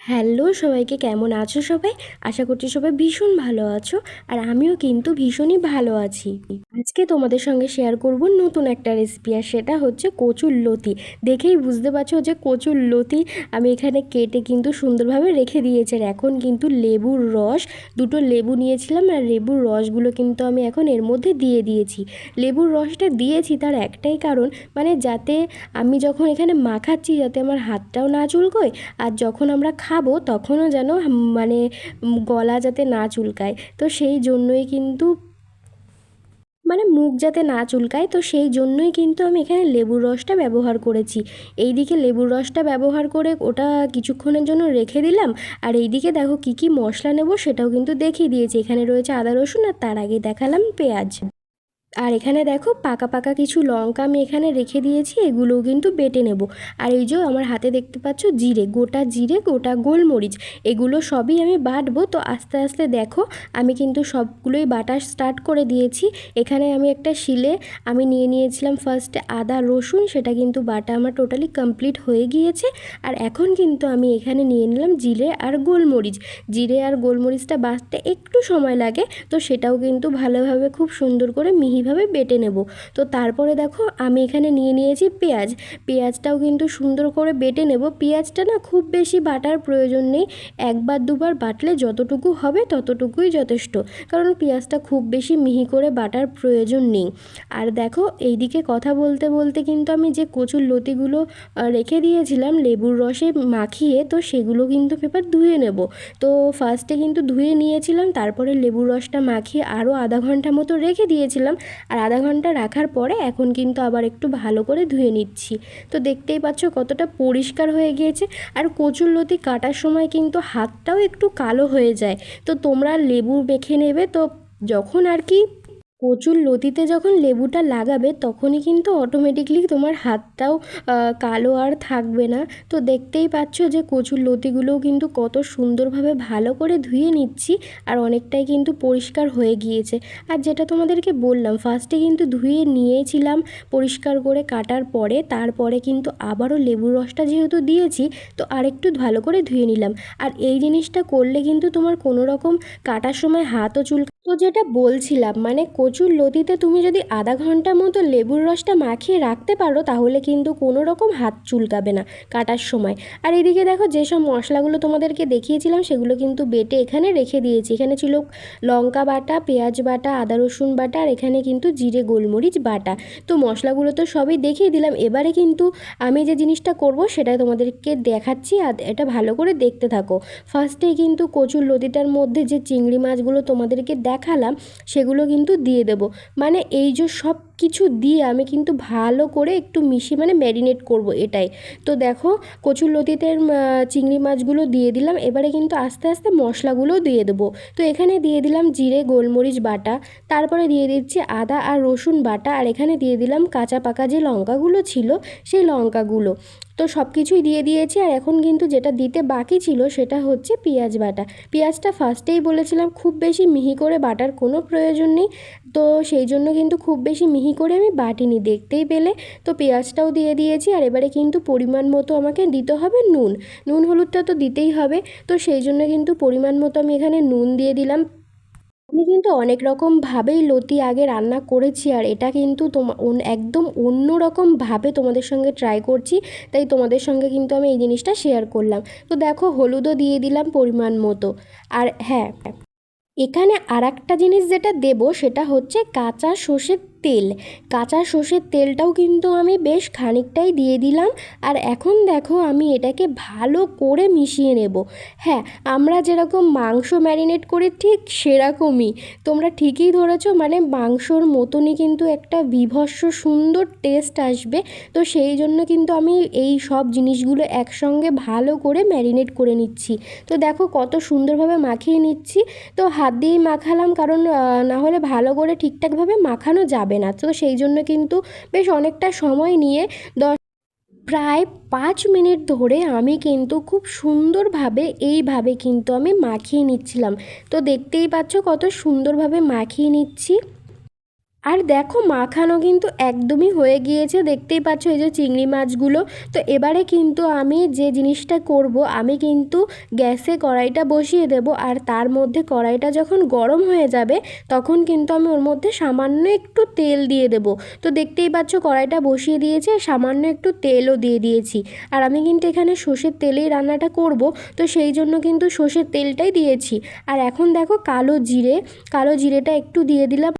Hello সবাইকে, কেমন আছো সবাই? আশা করছি সবাই ভীষণ ভালো আছো। আর আমিও কিন্তু ভীষণই ভালো আছি। আজকে তোমাদের সঙ্গে শেয়ার করব নতুন একটা রেসিপি, আর সেটা হচ্ছে কচুর লতি। দেখেই বুঝতে পারছো যে কচুর লতি আমি এখানে কেটে কিন্তু সুন্দরভাবে রেখে দিয়েছি। আর এখন কিন্তু লেবুর রস, দুটো লেবু নিয়েছিলাম, আর লেবুর রসগুলো কিন্তু আমি এখন এর মধ্যে দিয়ে দিয়েছি। লেবুর রসটা দিয়েছি তার একটাই কারণ, মানে যাতে আমি যখন এখানে মাখাচ্ছি যাতে আমার হাতটাও না চুলকোয়, আর যখন আমরা খাবো তখনও যেন মানে গলা যাতে না চুলকায়। তো সেই জন্যই কিন্তু, মানে মুখ যাতে না চুলকায়, তো সেই জন্যই কিন্তু আমি এখানে লেবুর রসটা ব্যবহার করেছি। এইদিকে লেবুর রসটা ব্যবহার করে ওটা কিছুক্ষণের জন্য রেখে দিলাম। আর এইদিকে দেখো কী কী মশলা নেব সেটাও কিন্তু দেখিয়ে দিয়েছি। এখানে রয়েছে আদা রসুন, আর তার আগে দেখালাম পেঁয়াজ। আর এখানে দেখো পাকা পাকা কিছু লঙ্কা আমি এখানে রেখে দিয়েছি, এগুলোও কিন্তু বেটে নেব। আর এই যে আমার হাতে দেখতে পাচ্ছ জিরে, গোটা গোলমরিচ, এগুলো সবই আমি বাটবো। তো আস্তে আস্তে দেখো আমি কিন্তু সবগুলোই বাটা স্টার্ট করে দিয়েছি। এখানে আমি একটা শিলে আমি নিয়ে নিয়েছিলাম ফার্স্টে আদা রসুন, সেটা কিন্তু বাটা আমার টোটালি কমপ্লিট হয়ে গিয়েছে। আর এখন কিন্তু আমি এখানে নিয়ে নিলাম জিরে আর গোলমরিচটা বাটতে একটু সময় লাগে, তো সেটাও কিন্তু ভালোভাবে খুব সুন্দর করে মিহিভাবে বেটে নেব। তো তারপরে দেখো আমি এখানে নিয়ে নিয়েছি পেঁয়াজটাও কিন্তু সুন্দর করে বেটে নেব। পেঁয়াজটা না খুব বেশি বাটার প্রয়োজন নেই, একবার দুবার বাটলে যতটুকু হবে ততটুকুই যথেষ্ট, কারণ পেঁয়াজটা খুব বেশি মিহি করে বাটার প্রয়োজন নেই। আর দেখো এইদিকে কথা বলতে বলতে কিন্তু আমি যে কচুর লতিগুলো রেখে দিয়েছিলাম লেবুর রসে মাখিয়ে, তো সেগুলো কিন্তু এবার ধুয়ে নেব। তো ফার্স্টে কিন্তু ধুয়ে নিয়েছিলাম, তারপরে লেবুর রসটা মাখিয়ে আরও আধা ঘন্টা মতো রেখে দিয়েছিলাম। আর আধা ঘন্টা রাখার পরে এখন কিন্তু আবার একটু ভালো করে ধুয়ে নিচ্ছি। তো দেখতেই পাচ্ছ কতটা পরিষ্কার হয়ে গিয়েছে। আর কচুর লতি কাটার সময় কিন্তু হাতটাও একটু কালো হয়ে যায়, তো তোমরা লেবু মেখে নেবে। তো যখন আর কি কচুর লতিতে যখন লেবুটা লাগাবে তখনই কিন্তু অটোমেটিকলি তোমার হাতটাও কালো আর থাকবে না। তো দেখতেই পাচ্ছ যে কচুর লতিগুলোও কিন্তু কত সুন্দরভাবে ভালো করে ধুয়ে নিচ্ছি, আর অনেকটাই কিন্তু পরিষ্কার হয়ে গিয়েছে। আর যেটা তোমাদেরকে বললাম, ফার্স্টে কিন্তু ধুয়ে নিয়েছিলাম পরিষ্কার করে কাটার পরে, তারপরে কিন্তু আবারও লেবুর রসটা যেহেতু দিয়েছি তো আরেকটু ভালো করে ধুয়ে নিলাম। আর এই জিনিসটা করলে কিন্তু তোমার কোনো রকম কাটার সময় হাতও তো যেটা বলছিলাম, মানে কচুর লতিতে তুমি যদি আধা ঘন্টা মতো লেবুর রসটা মাখিয়ে রাখতে পারো তাহলে কিন্তু কোনো রকম হাত চুলকাবে না কাটার সময়। আর এদিকে দেখো যেসব মশলাগুলো তোমাদেরকে দেখিয়েছিলাম সেগুলো কিন্তু বেটে এখানে রেখে দিয়েছি। এখানে ছিল লঙ্কা বাটা, পেঁয়াজ বাটা, আদা রসুন বাটা, আর এখানে কিন্তু জিরে গোলমরিচ বাটা। তো মশলাগুলো তো সবই দেখিয়ে দিলাম। এবারে কিন্তু আমি যে জিনিসটা করব সেটা তোমাদেরকে দেখাচ্ছি, আর এটা ভালো করে দেখতে থাকো। ফার্স্টেই কিন্তু কচুর লতিটার মধ্যে যে চিংড়ি মাছগুলো তোমাদেরকে দেখালাম সেগুলো কিন্তু দিয়ে দেব। মানে এই যে সব কিছু দিয়ে আমি কিন্তু ভালো করে একটু মিশিয়ে মানে ম্যারিনেট করব এটাই। তো দেখো কচুর লতিতে চিংড়ি মাছগুলো দিয়ে দিলাম। এবারে কিন্তু আস্তে আস্তে মশলাগুলোও দিয়ে দেবো। তো এখানে দিয়ে দিলাম জিরে গোলমরিচ বাটা, তারপরে দিয়ে দিচ্ছি আদা আর রসুন বাটা, আর এখানে দিয়ে দিলাম কাঁচা পাকা যে লঙ্কাগুলো ছিল সেই লঙ্কাগুলো। তো সব কিছুই দিয়ে দিয়েছি। আর এখন কিন্তু যেটা দিতে বাকি ছিল সেটা হচ্ছে পেঁয়াজ বাটা। পেঁয়াজটা ফার্স্টেই বলেছিলাম খুব বেশি মিহি করে বাটার কোনো প্রয়োজন নেই, তো সেই জন্য কিন্তু খুব বেশি মিহি করে আমি বাটিনি, দেখতেই পেলে। তো পেঁয়াজটাও দিয়ে দিয়েছি। আর এবারে কিন্তু পরিমাণ মতো আমাকে দিতে হবে নুন হলুদটা তো দিতেই হবে, তো সেই জন্য কিন্তু পরিমাণ মতো আমি এখানে নুন দিয়ে দিলাম। আমি কিন্তু অনেক রকমভাবেই লতি আগে রান্না করেছি, আর এটা কিন্তু একদম অন্য রকমভাবে তোমাদের সঙ্গে ট্রাই করছি, তাই তোমাদের সঙ্গে কিন্তু আমি এই জিনিসটা শেয়ার করলাম। তো দেখো হলুদও দিয়ে দিলাম পরিমাণ মতো। আর হ্যাঁ, এখানে আরেকটা জিনিস যেটা দেব সেটা হচ্ছে কাঁচা সর্ষের তেলটাও কিন্তু আমি বেশ খানিকটাই দিয়ে দিলাম। আর এখন দেখো আমি এটাকে ভালো করে মিশিয়ে নেব। হ্যাঁ, আমরা যেরকম মাংস ম্যারিনেট করি ঠিক সেরকমই, তোমরা ঠিকই ধরেছো, মানে মাংসর মতনই কিন্তু একটা বীভৎস সুন্দর টেস্ট আসবে। তো সেই জন্য কিন্তু আমি এই সব জিনিসগুলো একসঙ্গে ভালো করে ম্যারিনেট করে নিচ্ছি। তো দেখো কত সুন্দরভাবে মাখিয়ে নিচ্ছি। তো হাত দিয়েই মাখালাম, কারণ না হলে ভালো করে ঠিকঠাকভাবে মাখানো যাবে না। তো সেই জন্য কিন্তু বেশ অনেকটা সময় নিয়ে প্রায় 5 মিনিট ধরে আমি কিন্তু খুব সুন্দরভাবে এইভাবে কিন্তু আমি মাখিয়ে নিচ্ছিলাম। তো দেখতেই পাচ্ছ কত সুন্দরভাবে মাখিয়ে নিচ্ছি। আর দেখো মাখানো কিন্তু একদমই হয়ে গিয়েছে, দেখতেই পাচ্ছ এই যে চিংড়ি মাছগুলো। তো এবারে কিন্তু আমি যে জিনিসটা করব, আমি কিন্তু গ্যাসে কড়াইটা বসিয়ে দেব, আর তার মধ্যে কড়াইটা যখন গরম হয়ে যাবে তখন কিন্তু আমি ওর মধ্যে সামান্য একটু তেল দিয়ে দেব। তো দেখতেই পাচ্ছ কড়াইটা বসিয়ে দিয়েছে, সামান্য একটু তেলও দিয়ে দিয়েছি। আর আমি কিন্তু এখানে সর্ষের তেলেই রান্নাটা করব, তো সেই জন্য কিন্তু সর্ষের তেলটাই দিয়েছি। আর এখন দেখো কালো জিরেটা একটু দিয়ে দিলাম।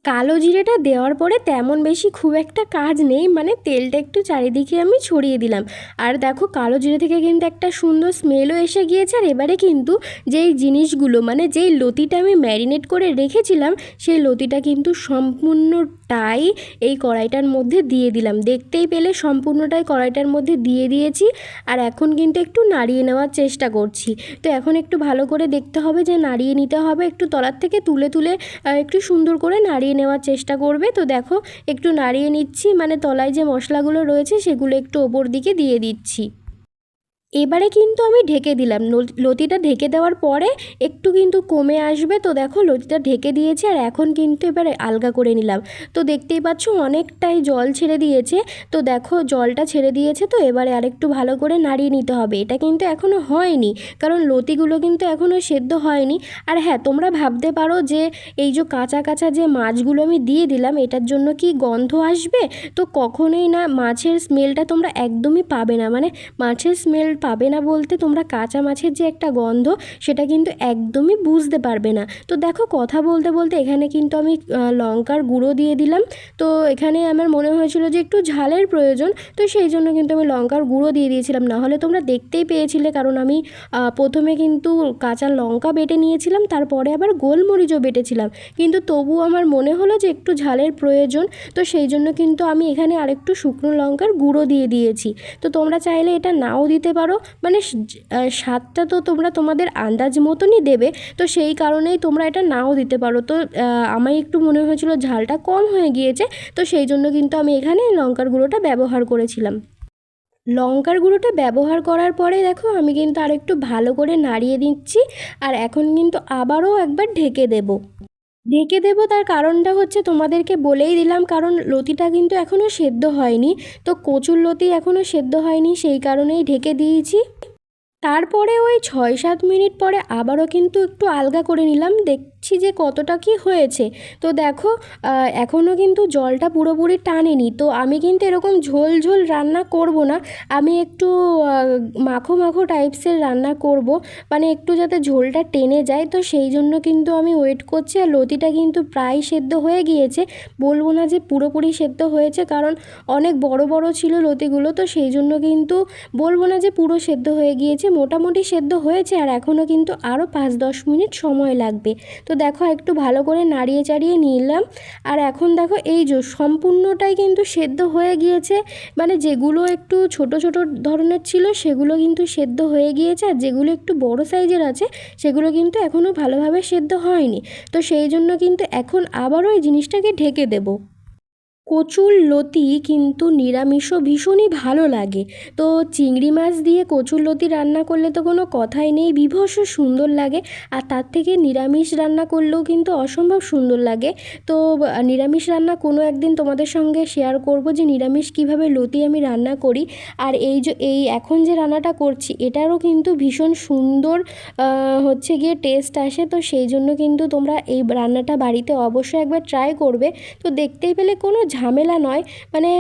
কালো জিরেটা দেওয়ার পরে তেমন বেশি খুব একটা কাজ নেই, মানে তেলটা একটু চারিদিকে আমি ছড়িয়ে দিলাম। আর দেখো কালো জিরে থেকে কিন্তু একটা সুন্দর স্মেলও এসে গিয়েছে। আর এবারে কিন্তু যেই জিনিসগুলো, মানে যেই লতিটা আমি ম্যারিনেট করে রেখেছিলাম, সেই লতিটা কিন্তু সম্পূর্ণটাই এই কড়াইটার মধ্যে দিয়ে দিলাম। দেখতেই পেলে সম্পূর্ণটাই কড়াইটার মধ্যে দিয়ে দিয়েছি। আর এখন কিন্তু একটু নাড়িয়ে নেওয়ার চেষ্টা করছি। তো এখন একটু ভালো করে দেখতে হবে, যে নাড়িয়ে নিতে হবে, একটু তলার থেকে তুলে তুলে একটু সুন্দর করে নাড়িয়ে নেওয়ার চেষ্টা করবে। তো দেখো একটু নাড়িয়ে নিচ্ছি, মানে তলায় যে মশলাগুলো রয়েছে সেগুলো একটু ওপর দিকে দিয়ে দিচ্ছি। এবারে কিন্তু আমি ঢেকে দিলাম। লতিটা ঢেকে দেওয়ার পরে একটু কিন্তু কমে আসবে। তো দেখো লতিটা ঢেকে দিয়েছি, আর এখন কিন্তু এবারে আলগা করে নিলাম। তো দেখতেই পাচ্ছ অনেকটাই জল ছেড়ে দিয়েছে। তো দেখো জলটা ছেড়ে দিয়েছে, তো এবারে আরেকটু ভালো করে নাড়িয়ে নিতে হবে। এটা কিন্তু এখনও হয়নি, কারণ লতিগুলো কিন্তু এখনও সেদ্ধ হয়নি। আর হ্যাঁ, তোমরা ভাবতে পারো যে এই যে কাঁচা কাঁচা যে মাছগুলো আমি দিয়ে দিলাম, এটার জন্য কি গন্ধ আসবে? তো কখনোই না, মাছের স্মেলটা তোমরা একদমই পাবে না। মানে মাছের স্মেল পাবে না বলতে, তোমরা কাঁচা মাছের যে একটা গন্ধ, সেটা কিন্তু একদমই বুঝতে পারবে না। তো দেখো কথা বলতে বলতে এখানে কিন্তু আমি লঙ্কার গুঁড়ো দিয়ে দিলাম। তো এখানে আমার মনে হয়েছিল যে একটু ঝালের প্রয়োজন, তো সেই জন্য কিন্তু আমি লঙ্কার গুঁড়ো দিয়ে দিয়েছিলাম। নাহলে তোমরা দেখতেই পেয়েছিলে, কারণ আমি প্রথমে কিন্তু কাঁচা লঙ্কা বেটে নিয়েছিলাম, তারপরে আবার গোলমরিচও বেটেছিলাম। কিন্তু তবুও আমার মনে হলো যে একটু ঝালের প্রয়োজন, তো সেই জন্য কিন্তু আমি এখানে আরেকটু শুকনো লঙ্কার গুঁড়ো দিয়ে দিয়েছি। তো তোমরা চাইলে এটা নাও দিতে পারো, মানে স্বাদটা তো তোমরা তোমাদের আন্দাজ মতনই দেবে। তো সেই কারণেই তোমরা এটা নাও দিতে পারো। তো আমার একটু মনে হয়েছিল ঝালটা কম হয়ে গিয়েছে, তো সেই জন্য কিন্তু আমি এখানে লঙ্কার গুঁড়োটা ব্যবহার করেছিলাম। লঙ্কার গুঁড়োটা ব্যবহার করার পরে দেখো আমি কিন্তু আরেকটু ভালো করে নাড়িয়ে দিচ্ছি। আর এখন কিন্তু আবারও একবার ঢেকে দেবো। তার কারণটা হচ্ছে তোমাদেরকে বলেই দিলাম, কারণ লতিটা কিন্তু এখনও সেদ্ধ হয়নি। তো কচুর লতি এখনও সেদ্ধ হয়নি, সেই কারণেই ঢেকে দিয়েছি। তারপরে ওই 6-7 মিনিট পরে আবারও কিন্তু একটু আলগা করে নিলাম, দেখছি যে কতটা কি হয়েছে। তো দেখো এখনও কিন্তু জলটা পুরোপুরি টানেনি। তো আমি কিন্তু এরকম ঝোল ঝোল রান্না করব না, আমি একটু মাখো মাখো টাইপসের রান্না করব, মানে একটু যাতে ঝোলটা টেনে যায়। তো সেই জন্য কিন্তু আমি ওয়েট করছি। আর লতিটা কিন্তু প্রায় সেদ্ধ হয়ে গিয়েছে, বলবো না যে পুরোপুরি সেদ্ধ হয়েছে, কারণ অনেক বড় বড় ছিল লতিগুলো। তো সেই জন্য কিন্তু বলবো না যে পুরো সেদ্ধ হয়ে গিয়েছে, মোটামুটি সেদ্ধ হয়েছে। আর এখনও কিন্তু আরও 5-10 মিনিট সময় লাগবে। তো দেখো একটু ভালো করে নাড়িয়ে চাড়িয়ে নিলাম। আর এখন দেখো এই যে সম্পূর্ণটাই কিন্তু সেদ্ধ হয়ে গিয়েছে, মানে যেগুলো একটু ছোট ছোট ধরনের ছিল সেগুলো কিন্তু সেদ্ধ হয়ে গিয়েছে, আর যেগুলো একটু বড় সাইজের আছে সেগুলো কিন্তু এখনও ভালোভাবে সেদ্ধ হয়নি। তো সেই জন্য কিন্তু এখন আবারও এই জিনিসটাকে ঢেকে দেবো। কচুর লতি কিন্তু নিরামিষও ভীষণই ভালো লাগে। তো চিংড়ি মাছ দিয়ে কচুর লতি রান্না করলে তো কোনো কথাই নেই, বীভৎস সুন্দর লাগে। আর তার থেকে নিরামিষ রান্না করলেও কিন্তু অসম্ভব সুন্দর লাগে। তো নিরামিষ রান্না কোনো একদিন তোমাদের সঙ্গে শেয়ার করব, যে নিরামিষ কীভাবে লতি আমি রান্না করি। আর এই এখন যে রান্নাটা করছি এটারও কিন্তু ভীষণ সুন্দর হচ্ছে গিয়ে টেস্ট আসে। তো সেই জন্য কিন্তু তোমরা এই রান্নাটা বাড়িতে অবশ্যই একবার ট্রাই করবে। তো দেখতেই পেলে কোনো ঝামেলা নয়, মানে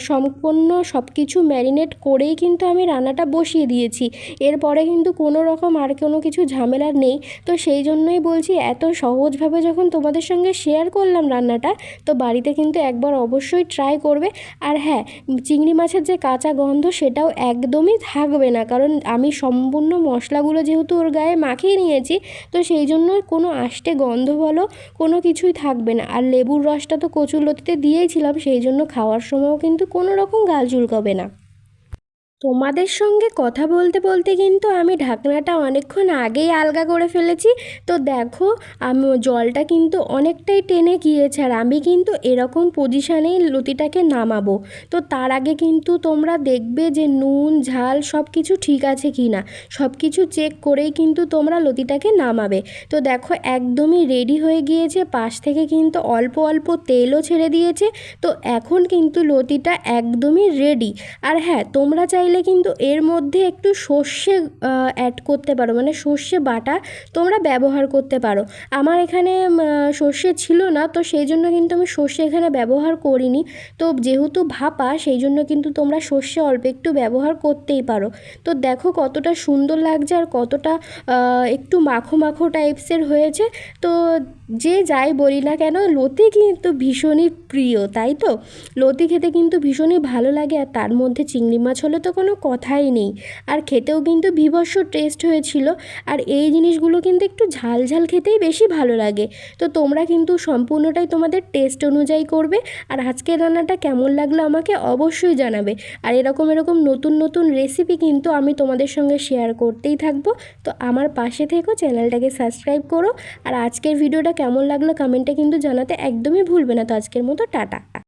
সম্পূর্ণ সব কিছু ম্যারিনেট করেই কিন্তু আমি রান্নাটা বসিয়ে দিয়েছি। এরপরে কিন্তু কোনো রকম আর কোনো কিছু ঝামেলা নেই। তো সেই জন্যই বলছি, এত সহজভাবে যখন তোমাদের সঙ্গে শেয়ার করলাম রান্নাটা, তো বাড়িতে কিন্তু একবার অবশ্যই ট্রাই করবে। আর হ্যাঁ, চিংড়ি মাছের যে কাঁচা গন্ধ সেটাও একদমই থাকবে না, কারণ আমি সম্পূর্ণ মশলাগুলো যেহেতু ওর গায়ে মাখিয়ে নিয়েছি, তো সেই জন্য কোনো আষ্টে গন্ধ বলো কোনো কিছুই থাকবে না। আর লেবুর রসটা তো কচুর লতিতে দিয়েইছিলাম, সেই জন্য খাওয়ার সময়ও কিন্তু কোনো রকম গাল চুলকাবে না। তোমাদের সঙ্গে কথা বলতে বলতে কিন্তু আমি ঢাকনাটা অনেকক্ষণ আগেই আলগা করে ফেলেছি। তো দেখো, জলটা কিন্তু অনেকটাই টেনে গিয়েছে, আর আমি কিন্তু এরকম পজিশানেই লতিটাকে নামাবো। তো তার আগে কিন্তু তোমরা দেখবে যে নুন ঝাল সব কিছু ঠিক আছে কি না, সব কিছু চেক করেই কিন্তু তোমরা লতিটাকে নামাবে। তো দেখো একদমই রেডি হয়ে গিয়েছে, পাশ থেকে কিন্তু অল্প অল্প তেলও ছেড়ে দিয়েছে। তো এখন কিন্তু লতিটা একদমই রেডি। আর হ্যাঁ, তোমরা চাইলে কিন্তু এর মধ্যে একটু সর্ষে অ্যাড করতে পারো, মানে সর্ষে বাটা তোমরা ব্যবহার করতে পারো। আমার এখানে সর্ষে ছিল না, তো সেই জন্য কিন্তু আমি সর্ষে এখানে ব্যবহার করিনি। তো যেহেতু ভাপা, সেই জন্য কিন্তু তোমরা সর্ষে অল্প একটু ব্যবহার করতেই পারো। তো দেখো কতটা সুন্দর লাগছে, আর কতটা একটু মাখো মাখো টাইপসের হয়েছে। তো যে যাই বলি না কেন, লতি কিন্তু ভীষণই প্রিয়, তাই তো? লতি খেতে কিন্তু ভীষণই ভালো লাগে, আর তার মধ্যে চিংড়ি মাছ হলে তো কোনো কথাই নেই। আর খেতেও কিন্তু বীভৎস টেস্ট হয়েছিল। আর এই জিনিসগুলো কিন্তু একটু ঝাল ঝাল খেতেই বেশি ভালো লাগে। তো তোমরা কিন্তু সম্পূর্ণটাই তোমাদের টেস্ট অনুযায়ী করবে। আর আজকের রান্নাটা কেমন লাগলো আমাকে অবশ্যই জানাবে। আর এরকম এরকম নতুন নতুন রেসিপি কিন্তু আমি তোমাদের সঙ্গে শেয়ার করতেই থাকবো। তো আমার পাশে থেকো, চ্যানেলটাকে সাবস্ক্রাইব করো। আর আজকের ভিডিওটা কেমন লাগলো কমেন্টে কিন্তু জানাতে একদমই ভুলবে না। তো আজকের মতো টাটা।